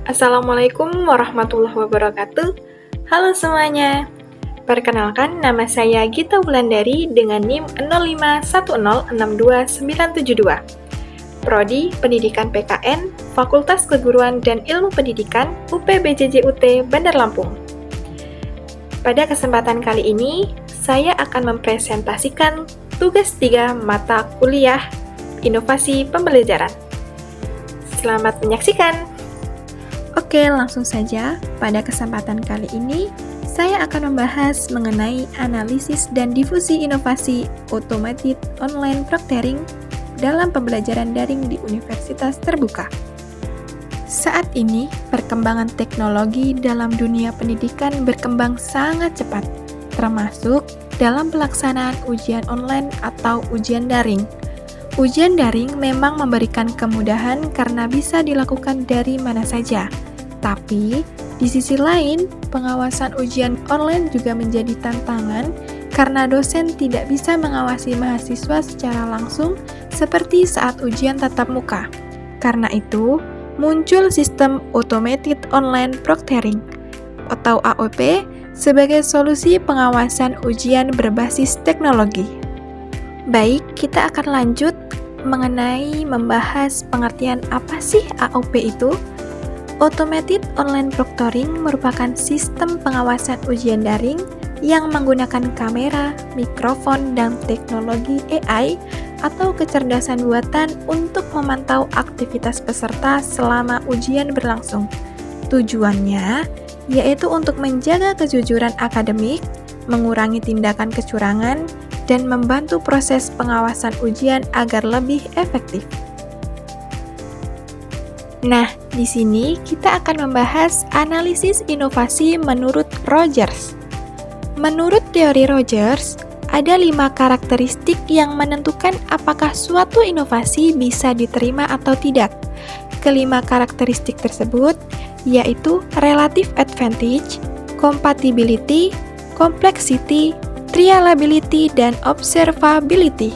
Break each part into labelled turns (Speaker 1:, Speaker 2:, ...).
Speaker 1: Assalamualaikum warahmatullahi wabarakatuh. Halo semuanya. Perkenalkan, nama saya Gita Wulandari dengan NIM 0510629772. Prodi Pendidikan PKN, Fakultas Keguruan dan Ilmu Pendidikan, UPBJJUT Bandar Lampung. Pada kesempatan kali ini, saya akan mempresentasikan tugas 3 mata kuliah Inovasi Pembelajaran. Selamat menyaksikan! Oke, langsung saja. Pada kesempatan kali ini, saya akan membahas mengenai analisis dan difusi inovasi automated online proctoring dalam pembelajaran daring di universitas terbuka. Saat ini, perkembangan teknologi dalam dunia pendidikan berkembang sangat cepat, termasuk dalam pelaksanaan ujian online atau ujian daring. Ujian daring memang memberikan kemudahan karena bisa dilakukan dari mana saja. Tapi, di sisi lain, pengawasan ujian online juga menjadi tantangan karena dosen tidak bisa mengawasi mahasiswa secara langsung seperti saat ujian tatap muka. Karena itu, muncul sistem Automated Online Proctoring atau AOP sebagai solusi pengawasan ujian berbasis teknologi. Baik, kita akan lanjut mengenai membahas pengertian apa sih AOP itu. Automated Online Proctoring merupakan sistem pengawasan ujian daring yang menggunakan kamera, mikrofon, dan teknologi AI atau kecerdasan buatan untuk memantau aktivitas peserta selama ujian berlangsung. Tujuannya yaitu untuk menjaga kejujuran akademik, mengurangi tindakan kecurangan, dan membantu proses pengawasan ujian agar lebih efektif. Nah, di sini kita akan membahas analisis inovasi menurut Rogers. Menurut teori Rogers, ada 5 karakteristik yang menentukan apakah suatu inovasi bisa diterima atau tidak. Kelima karakteristik tersebut yaitu relative advantage, compatibility, complexity, trialability, dan observability.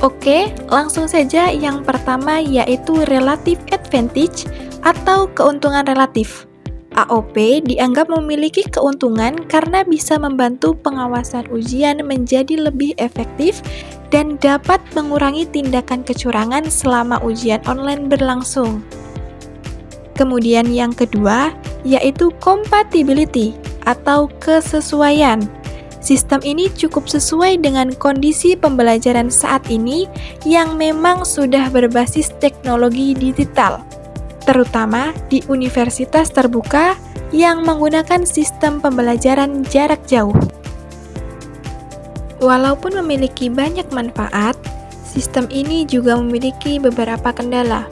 Speaker 1: Oke, langsung saja yang pertama yaitu relative advantage atau keuntungan relatif. AOP dianggap memiliki keuntungan karena bisa membantu pengawasan ujian menjadi lebih efektif dan dapat mengurangi tindakan kecurangan selama ujian online berlangsung. Kemudian yang kedua yaitu compatibility atau kesesuaian. Sistem ini cukup sesuai dengan kondisi pembelajaran saat ini yang memang sudah berbasis teknologi digital, terutama di universitas terbuka yang menggunakan sistem pembelajaran jarak jauh. Walaupun memiliki banyak manfaat, sistem ini juga memiliki beberapa kendala,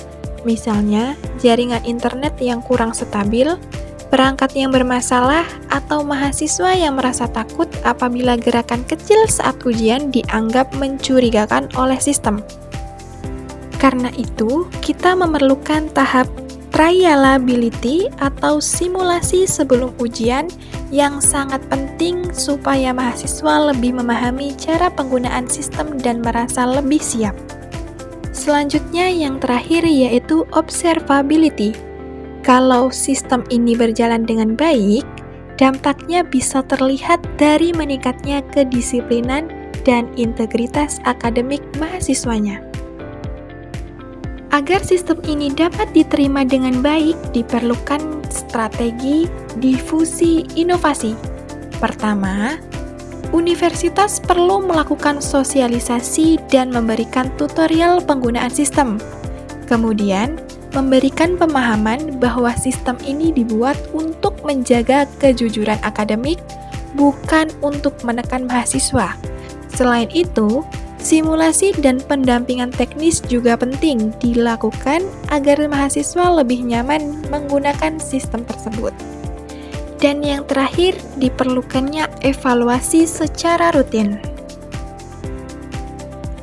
Speaker 1: misalnya jaringan internet yang kurang stabil, perangkat yang bermasalah, atau mahasiswa yang merasa takut apabila gerakan kecil saat ujian dianggap mencurigakan oleh sistem. Karena itu, kita memerlukan tahap trialability atau simulasi sebelum ujian yang sangat penting supaya mahasiswa lebih memahami cara penggunaan sistem dan merasa lebih siap. Selanjutnya yang terakhir yaitu observability. Kalau sistem ini berjalan dengan baik, dampaknya bisa terlihat dari meningkatnya kedisiplinan dan integritas akademik mahasiswanya. Agar sistem ini dapat diterima dengan baik, diperlukan strategi difusi inovasi. Pertama, universitas perlu melakukan sosialisasi dan memberikan tutorial penggunaan sistem. Kemudian, memberikan pemahaman bahwa sistem ini dibuat untuk menjaga kejujuran akademik, bukan untuk menekan mahasiswa. Selain itu, simulasi dan pendampingan teknis juga penting dilakukan agar mahasiswa lebih nyaman menggunakan sistem tersebut. Dan yang terakhir, diperlukannya evaluasi secara rutin.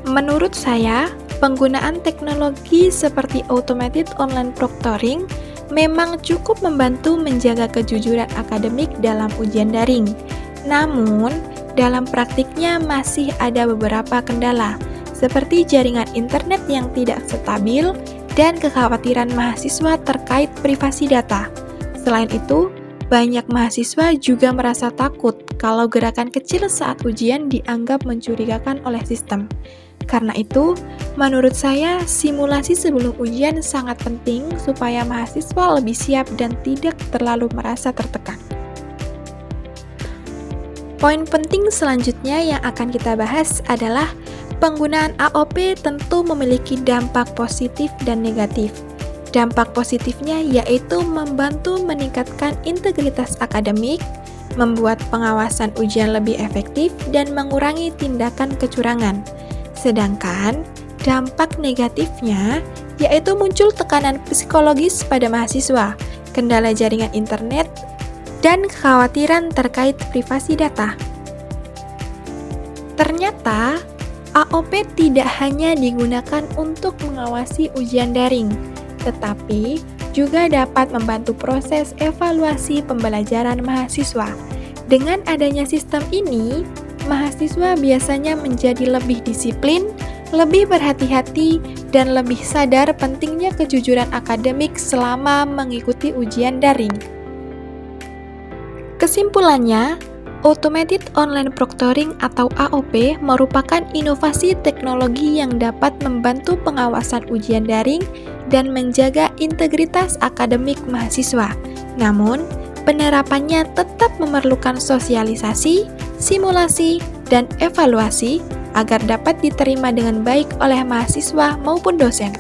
Speaker 1: Menurut saya, penggunaan teknologi seperti Automated Online Proctoring memang cukup membantu menjaga kejujuran akademik dalam ujian daring. Namun, dalam praktiknya masih ada beberapa kendala, seperti jaringan internet yang tidak stabil, dan kekhawatiran mahasiswa terkait privasi data. Selain itu, banyak mahasiswa juga merasa takut kalau gerakan kecil saat ujian dianggap mencurigakan oleh sistem. Karena itu, menurut saya, simulasi sebelum ujian sangat penting supaya mahasiswa lebih siap dan tidak terlalu merasa tertekan. Poin penting selanjutnya yang akan kita bahas adalah penggunaan AOP tentu memiliki dampak positif dan negatif. Dampak positifnya yaitu membantu meningkatkan integritas akademik, membuat pengawasan ujian lebih efektif, dan mengurangi tindakan kecurangan. Sedangkan dampak negatifnya yaitu muncul tekanan psikologis pada mahasiswa, kendala jaringan internet, dan kekhawatiran terkait privasi data. Ternyata, AOP tidak hanya digunakan untuk mengawasi ujian daring, tetapi juga dapat membantu proses evaluasi pembelajaran mahasiswa. Dengan adanya sistem ini, mahasiswa biasanya menjadi lebih disiplin, lebih berhati-hati, dan lebih sadar pentingnya kejujuran akademik selama mengikuti ujian daring. Kesimpulannya, Automated Online Proctoring atau AOP merupakan inovasi teknologi yang dapat membantu pengawasan ujian daring dan menjaga integritas akademik mahasiswa. Namun, penerapannya tetap memerlukan sosialisasi, simulasi, dan evaluasi agar dapat diterima dengan baik oleh mahasiswa maupun dosen.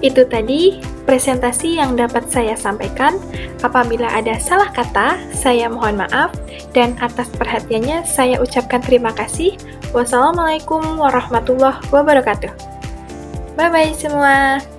Speaker 1: Itu tadi presentasi yang dapat saya sampaikan. Apabila ada salah kata, saya mohon maaf, dan atas perhatiannya saya ucapkan terima kasih. Wassalamualaikum warahmatullahi wabarakatuh. Bye-bye semua.